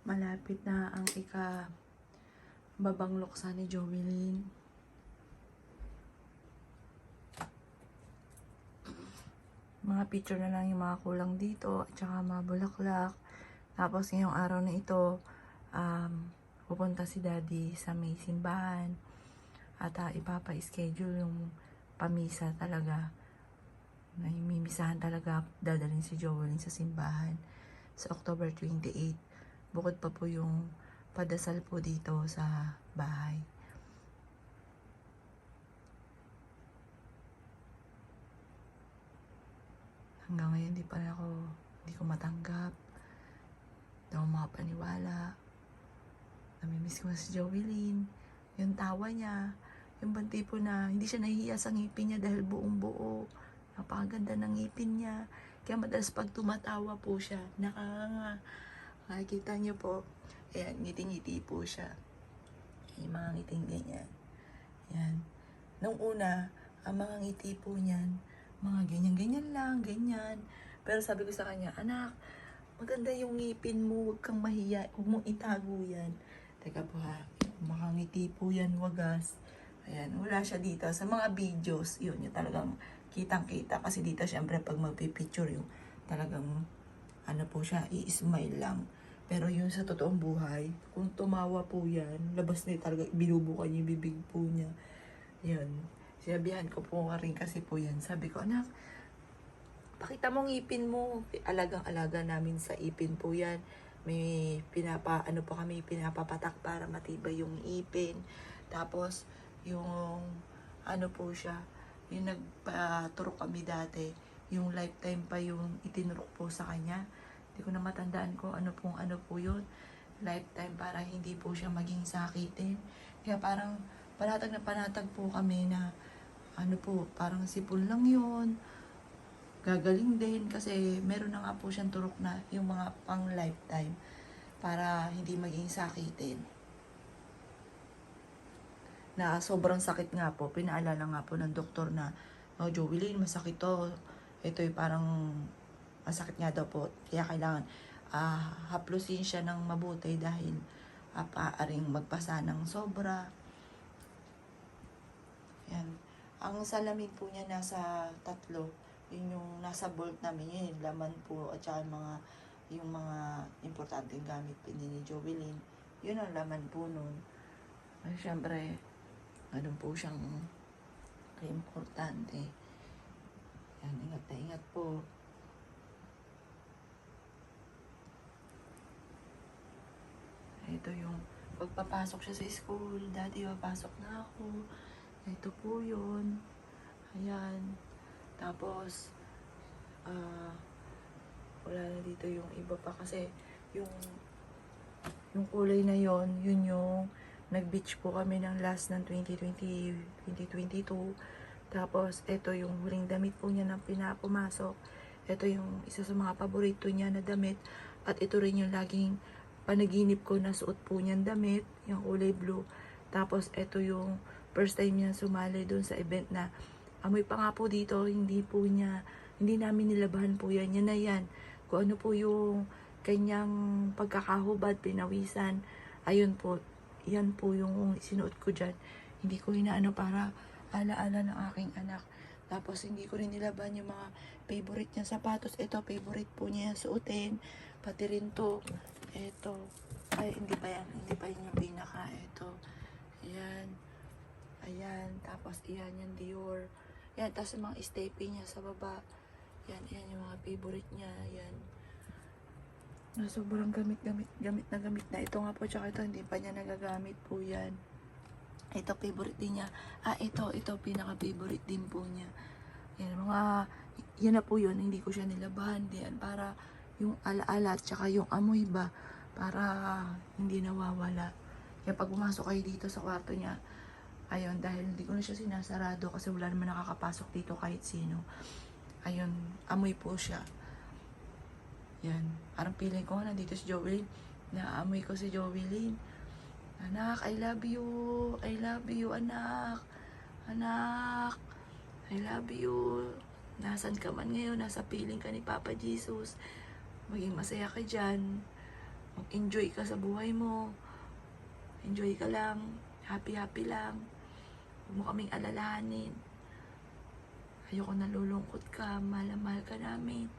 Malapit na ang babang luksa ni Jovelyn. Mga picture na lang yung mga kulang dito at saka mga bulaklak. Tapos ngayong araw na ito, pupunta si Daddy sa may simbahan at ipapa-schedule yung pamisa talaga. Mimisahan talaga dadalhin si Jovelyn sa simbahan sa October 28. Bukod pa po yung padasal po dito sa bahay. Hanggang ngayon hindi ko matanggap. Hindi ako makapaniwala. Namimiss ko na si Jovelyn. Yung tawa niya, yung bang tipo na hindi siya nahihiya sa ngipin niya dahil buong buo. Napakaganda ng ngipin niya. Kaya madalas pag tumatawa po siya, nakakanga. Makikita niyo po, ayan, ngiti-ngiti po siya. Yung mga ngiting ganyan. Yan. Nung una, ang mga ngiti po niyan, mga ganyan-ganyan lang, ganyan. Pero sabi ko sa kanya, anak, maganda yung ngipin mo, huwag kang mahiya, huwag mong itago yan. Teka po ha, makangiti po yan, wagas. Ayan, wala siya dito. Sa mga videos, yun, yung talagang kitang-kita. Kasi dito, syempre, pag magpipicture yung talagang, ano po siya, i-smile lang. Pero yung sa totoong buhay, kung tumawa po yan, labas na talaga, binubukan yung bibig po niya. Yun. Sinabihan ko po nga rin kasi po yan. Sabi ko, anak, pakita mo ngipin mo. Alagang-alaga namin sa ipin po yan. May pinapapatak para matibay yung ipin. Tapos, yung, ano po siya, yung nagpaturok kami dati, yung lifetime pa yung itinurok po sa kanya. Hindi ko na matandaan ko ano po yun. Lifetime para hindi po siya maging sakitin. Kaya parang panatag na panatag po kami na ano po, parang sipon lang yun. Gagaling din kasi meron na nga po siyang turok na yung mga pang lifetime para hindi maging sakitin. Na sobrang sakit nga po, pinaalala nga po ng doktor na, oh Jovelyn, masakit to. Ito yung parang masakit nga daw po. Kaya kailangan haplusin siya ng mabuti dahil paaring magpasa ng sobra. Yan. Ang salamin po niya nasa 3. Yun yung nasa bolt namin. Yun yung laman po at saka yung mga importanteng gamit po ni Jovelyn. Yun ang laman po nun. Ay, syempre, ganun po siyang importante. Yan, ingat na ingat po. Ito yung pagpapasok siya sa school. Daddy, papasok na ako. Ito po yun. Ayan. Tapos, wala na dito yung iba pa kasi yung kulay na yon, yun yung nag-beach po kami ng last ng 2020, 2022. Tapos, ito yung huling damit po niya na pinapumasok. Ito yung isa sa mga paborito niya na damit. At ito rin yung laging panaginip ko na suot po niyang damit, yung kulay blue. Tapos, ito yung first time niya sumali doon sa event na amoy pa nga po dito, hindi namin nilabahan po yan. Yan na yan. Kung ano po yung kanyang pagkakahubad, pinawisan. Ayun po, yan po yung sinuot ko dyan. Hindi ko hinaano para alaala ng aking anak. Tapos hindi ko rin nilaban yung mga favorite niya sapatos. Ito, favorite po niya suotin. Pati rin to. Ito. Ay, hindi pa yan. Hindi pa yun yung pinaka. Ito. Ayan. Ayan. Tapos, iyan yung Dior. Yan. Tapos yung mga stepy niya sa baba. Yan. Yan yung mga favorite niya. Yan. Na sobrang gamit na. Ito nga po, tsaka ito, hindi pa niya nagagamit po yan. Ito, favorite din niya. Ito, pinaka-favorite din po niya. Yan, yan na po yun. Hindi ko siya nilabahan din. Para yung alaala, tsaka yung amoy ba, para hindi nawawala. Kaya pag pumasok kayo dito sa kwarto niya, ayun, dahil hindi ko na siya sinasarado kasi wala naman nakakapasok dito kahit sino. Ayun, amoy po siya. Yan. Parang feeling ko nga nandito si Jovelyn. Naamoy ko si Jovelyn. Anak, I love you. I love you, anak. Anak, I love you. Nasaan ka man ngayon? Nasa piling ka ni Papa Jesus. Maging masaya ka dyan. Mag-enjoy ka sa buhay mo. Enjoy ka lang. Happy-happy lang. Huwag mo kaming alalahanin. Ayoko nalulungkot ka. Mahal na mahal ka namin.